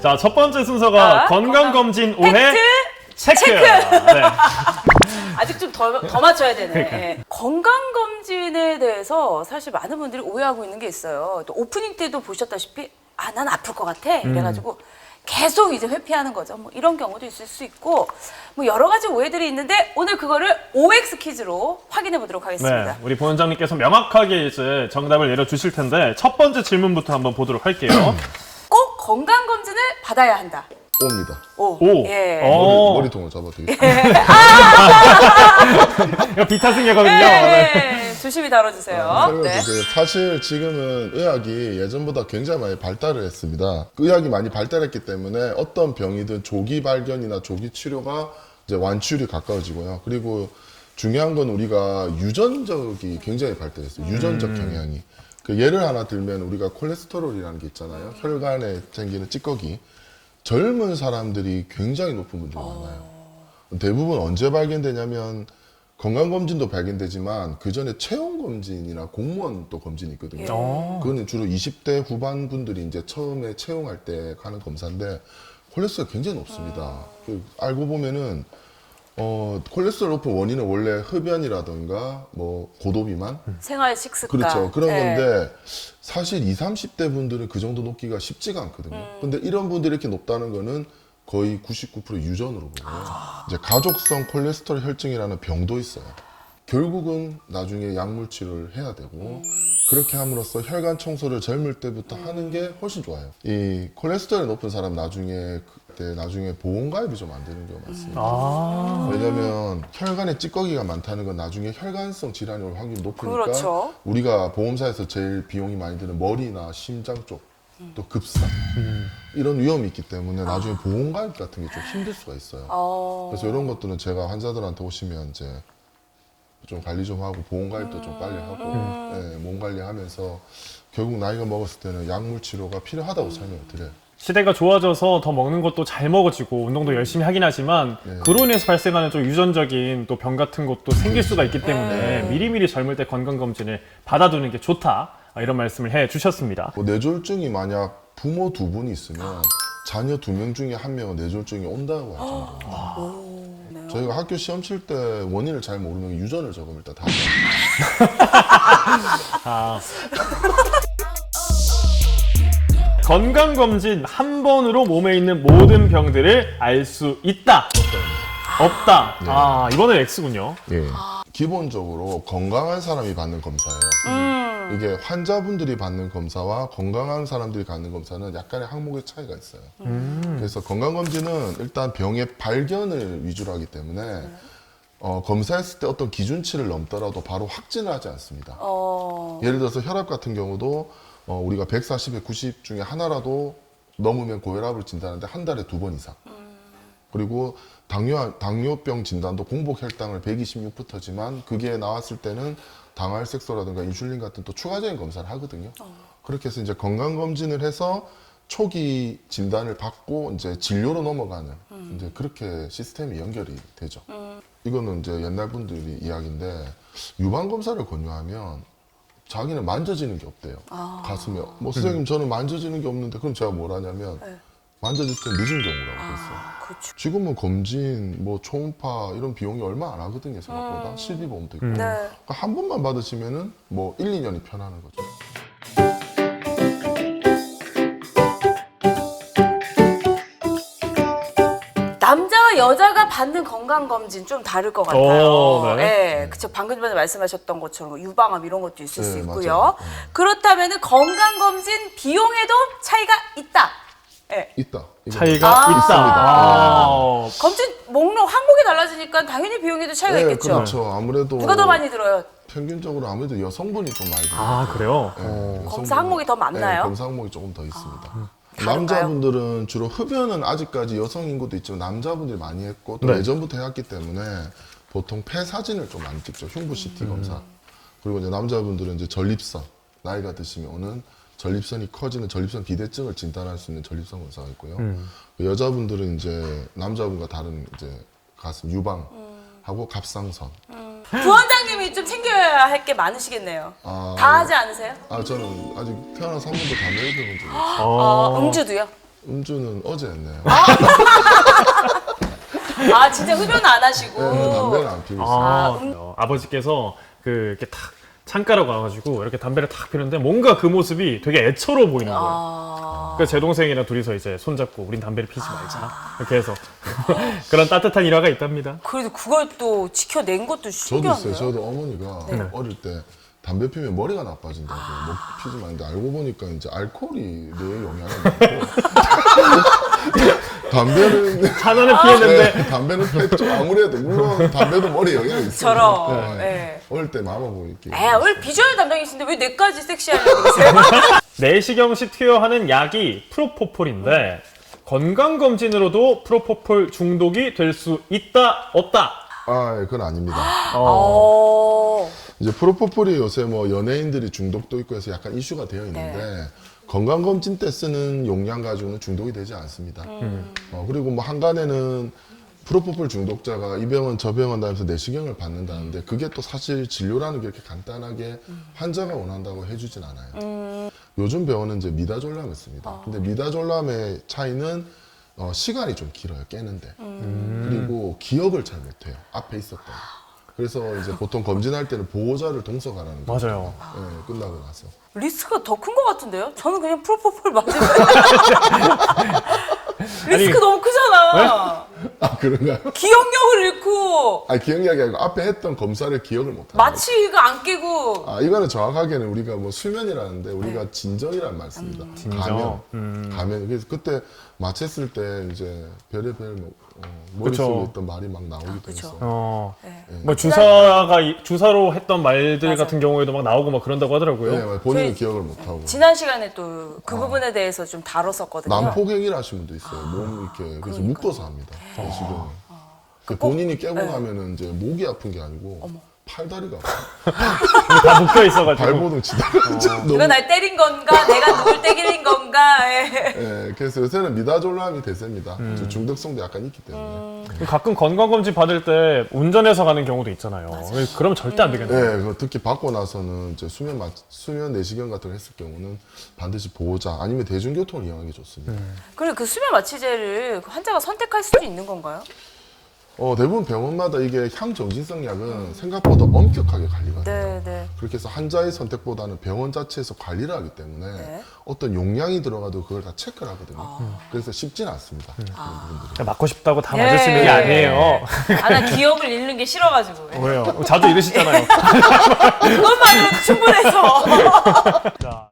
자, 첫 번째 순서가 건강검진 오해 팩트 체크. 체크. 네. 아직 좀 더 맞춰야 되네. 그러니까. 예. 건강검진에 대해서 사실 많은 분들이 오해하고 있는 게 있어요. 또 오프닝 때도 보셨다시피 난 아플 것 같아. 이래가지고 계속 이제 회피하는 거죠. 뭐 이런 경우도 있을 수 있고 뭐 여러 가지 오해들이 있는데 오늘 그거를 OX 퀴즈로 확인해 보도록 하겠습니다. 네, 우리 본원장님께서 명확하게 이제 정답을 내려주실 텐데 첫 번째 질문부터 한번 보도록 할게요. 꼭 건강검진을 받아야 한다. O입니다. 오. 예. 머리통을 잡아도 되겠다. 이거 비타승이거든요. 네. 조심히 다뤄주세요. 네. 사실 지금은 의학이 예전보다 굉장히 많이 발달을 했습니다. 의학이 많이 발달했기 때문에 어떤 병이든 조기 발견이나 조기 치료가 이제 완치율이 가까워지고요. 그리고 중요한 건 우리가 유전적이 굉장히 발달했어요. 유전적 경향이. 그 예를 하나 들면 우리가 콜레스테롤이라는 게 있잖아요. 혈관에 생기는 찌꺼기. 젊은 사람들이 굉장히 높은 분들이 많아요. 대부분 언제 발견되냐면 건강검진도 발견되지만 그 전에 채용검진이나 공무원 또 검진이 있거든요. 그거는 주로 20대 후반 분들이 이제 처음에 채용할 때 하는 검사인데 콜레스테롤 굉장히 높습니다. 알고 보면은 콜레스테롤 높은 원인은 원래 흡연이라든가 뭐 고도비만 생활 식습관. 그렇죠. 그런 네. 건데 사실 20, 30대 분들은 그 정도 높기가 쉽지가 않거든요. 근데 이런 분들이 이렇게 높다는 거는 거의 99% 유전으로 보고요. 이제 가족성 콜레스테롤 혈증이라는 병도 있어요. 결국은 나중에 약물 치료를 해야 되고 그렇게 함으로써 혈관 청소를 젊을 때부터 하는 게 훨씬 좋아요. 이 콜레스테롤이 높은 사람 나중에 보험 가입이 좀 안 되는 경우가 많습니다. 왜냐면 혈관에 찌꺼기가 많다는 건 나중에 혈관성 질환이 올 확률이 높으니까 그렇죠. 우리가 보험사에서 제일 비용이 많이 드는 머리나 심장 쪽, 또 급사 이런 위험이 있기 때문에 나중에 보험 가입 같은 게 좀 힘들 수가 있어요. 그래서 이런 것들은 제가 환자들한테 오시면 이제 좀 관리 좀 하고 보험 가입도 좀 빨리 하고 예, 몸 관리하면서 결국 나이가 먹었을 때는 약물 치료가 필요하다고 설명을 드려요. 시대가 좋아져서 더 먹는 것도 잘 먹어지고 운동도 열심히 하긴 하지만 그로 인해서 발생하는 좀 유전적인 또 병 같은 것도 생길 수가 있기 때문에 미리미리 젊을 때 건강검진을 받아두는 게 좋다. 이런 말씀을 해 주셨습니다. 뭐 뇌졸중이 만약 부모 두 분이 있으면 자녀 2명 중에 1명은 뇌졸중이 온다고 할 정도로 저희가 학교 시험 칠 때 원인을 잘 모르면 유전을 적으면 일단 다 아. 건강검진 한 번으로 몸에 있는 모든 병들을 알 수 있다. 없다. 네. 이번엔 X군요. 예. 기본적으로 건강한 사람이 받는 검사예요. 이게 환자분들이 받는 검사와 건강한 사람들이 받는 검사는 약간의 항목의 차이가 있어요. 그래서 건강검진은 일단 병의 발견을 위주로 하기 때문에 검사했을 때 어떤 기준치를 넘더라도 바로 확진을 하지 않습니다. 예를 들어서 혈압 같은 경우도 우리가 140에 90 중에 하나라도 넘으면 고혈압을 진단하는데 한 달에 2번 이상. 그리고 당뇨병 진단도 공복 혈당을 126부터지만 그게 나왔을 때는 당화혈색소라든가 인슐린 같은 또 추가적인 검사를 하거든요. 그렇게 해서 이제 건강검진을 해서 초기 진단을 받고 이제 진료로 넘어가는 이제 그렇게 시스템이 연결이 되죠. 이거는 이제 옛날 분들이 이야기인데 유방검사를 권유하면 자기는 만져지는 게 없대요. 가슴에. 뭐 선생님 저는 만져지는 게 없는데 그럼 제가 뭘 하냐면 만져질 때 늦은 경우라고 그랬어요. 그렇죠. 지금은 검진, 뭐 초음파 이런 비용이 얼마 안 하거든요 생각보다. 실비보험도 있고. 네. 그러니까 한 번만 받으시면은 뭐 1, 2년이 편하는 거죠. 남자와 여자가 받는 건강검진 좀 다를 것 같아요. 네. 그쵸. 방금 전에 말씀하셨던 것처럼 유방암 이런 것도 있을 수 네, 있고요. 맞아요. 그렇다면 건강검진 비용에도 차이가 있다. 예. 있다. 이거 차이가 있다. 검진 목록 항목이 달라지니까 당연히 비용에도 차이가 네, 있겠죠. 그렇죠. 아무래도 누가 더 많이 들어요? 평균적으로 아무래도 여성분이 좀 많이 들어요. 그래요? 검사 항목이 더 많나요? 네, 검사 항목이 조금 더 있습니다. 다른가요? 남자분들은 주로 흡연은 아직까지 여성 인구도 있지만 남자분들이 많이 했고 또 네. 예전부터 해왔기 때문에 보통 폐 사진을 좀 많이 찍죠. 흉부 CT 검사. 그리고 이제 남자분들은 이제 전립선 나이가 드시면 오는 전립선이 커지는 전립선 비대증을 진단할 수 있는 전립선 검사가 있고요. 여자분들은 이제 남자분과 다른 이제 가슴 유방하고 갑상선. 부원장님이 좀 챙겨야 할 게 많으시겠네요. 다 하지 않으세요? 저는 아직 태어나서 한 번도 담배를 피워본 적이 없어요. 음주도요? 음주는 어제 했네요. 아 진짜 흡연 안 하시고. 네, 담배는 안 피우고 있어요. 아버지께서 이렇게 탁 창가로 가가지고 이렇게 담배를 탁 피는데 뭔가 그 모습이 되게 애처로워 보이는 거예요. 그래서 제 동생이랑 둘이서 이제 손잡고 우린 담배를 피지 말자 이렇게 해서 그런 따뜻한 일화가 있답니다. 그래도 그걸 또 지켜낸 것도 저도 신기하네요. 있어요. 저도 어머니가 어릴 때 담배 피면 머리가 나빠진다고 못 피지 말는데 알고 보니까 이제 알코올이 뇌에 영향을 받고 담배는 차단을 피했는데 담배는 뺐죠. 아무래도 물론 담배도 머리에 영향이 있어요. 저런. 네. 어릴 때 마마보고 이렇게. 오늘 비주얼 담당이신데 왜 뇌까지 섹시하려고 그러세요? 내시경 시 투여하는 약이 프로포폴인데 건강검진으로도 프로포폴 중독이 될 수 있다 없다. 아, 그건 아닙니다. 이제 프로포폴이 요새 뭐 연예인들이 중독도 있고 해서 약간 이슈가 되어 있는데 건강검진 때 쓰는 용량 가지고는 중독이 되지 않습니다. 그리고 뭐 한간에는 프로포폴 중독자가 이 병원 저 병원 다니면서 내시경을 받는다는데 그게 또 사실 진료라는 게 이렇게 간단하게 환자가 원한다고 해주진 않아요. 요즘 병원은 이제 미다졸람을 씁니다. 근데 미다졸람의 차이는 시간이 좀 길어요, 깨는데. 그리고 기억을 잘 못해요, 앞에 있었던. 그래서 이제 보통 검진할 때는 보호자를 동석하라는 거예요. 맞아요. 네, 끝나고 나서. 리스크가 더 큰 것 같은데요? 저는 그냥 프로포폴 맞으면 리스크 너무 크잖아. 아, 그런가요? 기억력을 잃고 아, 기억력이 아니고 앞에 했던 검사를 기억을 못하는 마취가 안 깨고 아, 이거는 정확하게는 우리가 뭐 수면이라는 우리가 진정이라는 말 씁니다. 진정. 가면. 그래서 그때 마취했을 때 이제 별의별 뭐, 머릿속에 그쵸. 있던 말이 막 나오기도 해서. 뭐 주사로 했던 말들 맞아. 같은 경우에도 막 나오고 막 그런다고 하더라고요. 네, 본인은 저희- 기억을 못하고. 지난 시간에 또 그 부분에 대해서 좀 다뤘었거든요. 난폭행위를 하신 분도 있어요. 몸 이렇게 그래서 묶어서 합니다. 지금 본인이 깨고 나면은 이제 목이 아픈 게 아니고 팔다리가 아파요. 다 묶여 있어가지고. 발버둥 치다가 너무 누가 날 때린 건가? 내가 누굴 때린 건가? 예, 그래서 요새는 미다졸람이 대세입니다. 중독성도 약간 있기 때문에. 가끔 건강검진 받을 때 운전해서 가는 경우도 있잖아요. 그러면 절대 안 되겠네요. 네, 그 특히 받고 나서는 이제 수면 내시경 같은 거 했을 경우는 반드시 보호자 아니면 대중교통을 이용하는 게 좋습니다. 그리고 그 수면 마취제를 환자가 선택할 수도 있는 건가요? 대부분 병원마다 이게 향정신성 약은 생각보다 엄격하게 관리가 돼요. 네. 그렇게 해서 환자의 선택보다는 병원 자체에서 관리를 하기 때문에 네. 어떤 용량이 들어가도 그걸 다 체크를 하거든요. 그래서 쉽지는 않습니다. 그런 부분들이. 맞고 싶다고 다 예. 맞을 수 있는 게 아니에요. 나 기억을 잃는 게 싫어가지고. 왜요? 자주 이러시잖아요. 그것만으로도 충분해서. 자.